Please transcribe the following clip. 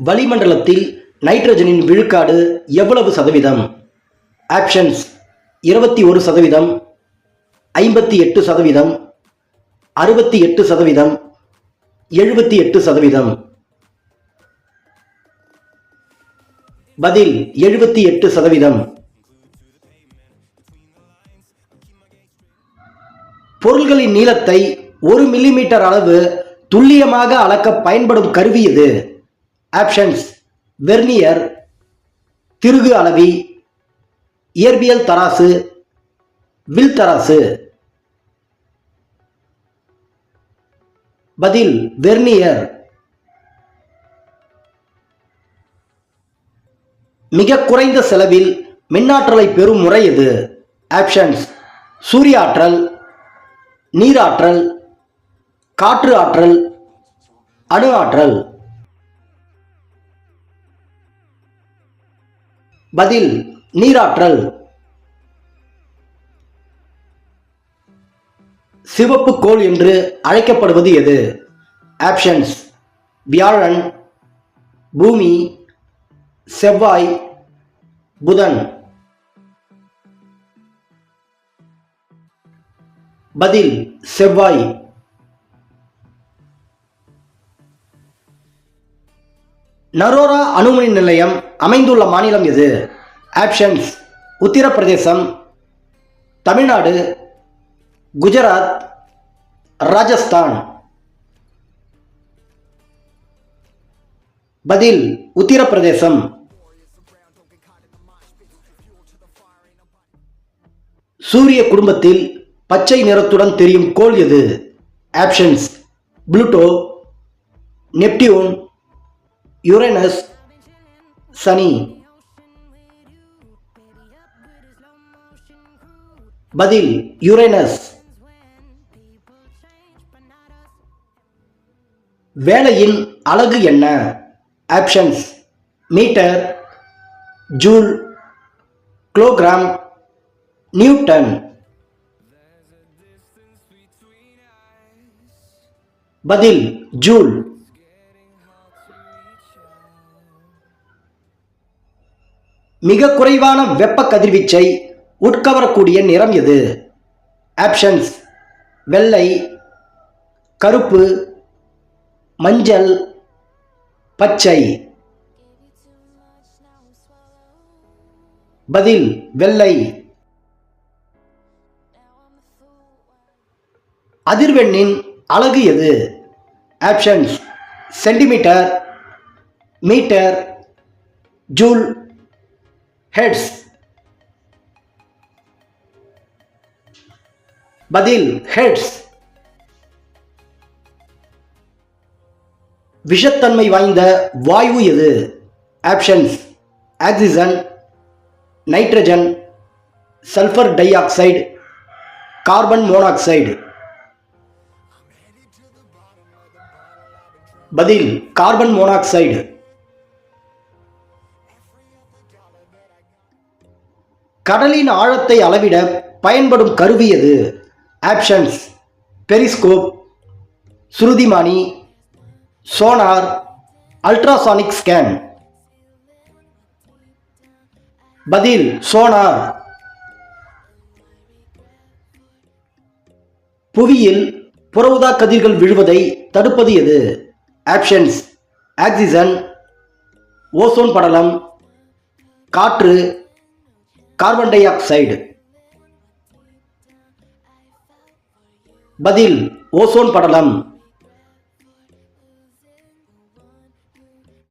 வளிமண்டலத்தில் நைட்ரஜனின் விழுக்காடு எவ்வளவு சதவீதம்? ஆப்ஷன்ஸ் 21%, 58%, 68%, 78%. பதில் 78%. பொருள்களின் நீளத்தை 1 மில்லிமீட்டர் அளவு துல்லியமாக அளக்க பயன்படும் கருவி எது? ஆப்ஷன்ஸ் வெர்னியர், திருகு அளவி, இயற்பியல் தராசு, வில் தராசு. பதில் வெர்னியர். மிக குறைந்த செலவில் மின்னாற்றலை பெறும் முறை எது? ஆப்ஷன்ஸ் சூரிய ஆற்றல், நீராற்றல், காற்று ஆற்றல், அணு ஆற்றல். பதில் நீராற்றல். சிவப்பு கோள் என்று அழைக்கப்படுவது எது? ஆப்ஷன்ஸ் வியாழன், பூமி, செவ்வாய், புதன். பதில் செவ்வாய். நரோரா அணுமின் நிலையம் அமைந்துள்ள மாநிலம் எது? ஆப்ஷன்ஸ் உத்தரப்பிரதேசம், தமிழ்நாடு, குஜராத், ராஜஸ்தான். பதில் உத்தரப்பிரதேசம். சூரிய குடும்பத்தில் பச்சை நிறத்துடன் தெரியும் கோள் எது? ஆப்ஷன்ஸ் புளூட்டோ, நெப்டியூன், யுரேனஸ், சனி. பதில் யுரேனஸ். வேலையின் அலகு என்ன? Options metre, joule, kilogram, newton. பதில் ஜூல். மிக குறைவான வெப்ப கதிர்வீச்சை உட்கவரக்கூடிய நிறம் எது? ஆப்ஷன்ஸ் வெள்ளை, கருப்பு, மஞ்சள், பச்சை. பதில் வெள்ளை. அதிர்வெண்ணின் அலகு எது? Options centimetre, metre, joule, hertz. பதில் ஹெர்ட்ஸ். விஷத்தன்மை வாய்ந்த வாயு எது? Options oxygen, nitrogen, sulphur dioxide, carbon monoxide. பதில் கார்பன் மோனாக்சைடு. கடலின் ஆழத்தை அளவிட பயன்படும் கருவி எது? ஆப்ஷன்ஸ் பெரிஸ்கோப், சுருதிமானி, சோனார், அல்ட்ராசானிக் ஸ்கேன். பதில் சோனார். புவியில் புற ஊதா கதிர்கள் விழுவதை தடுப்பது எது? ஆப்ஷன்ஸ் ஆக்சிஜன், ஓசோன் படலம், காற்று, கார்பன் டை ஆக்சைடு. பதில் ஓசோன் படலம்.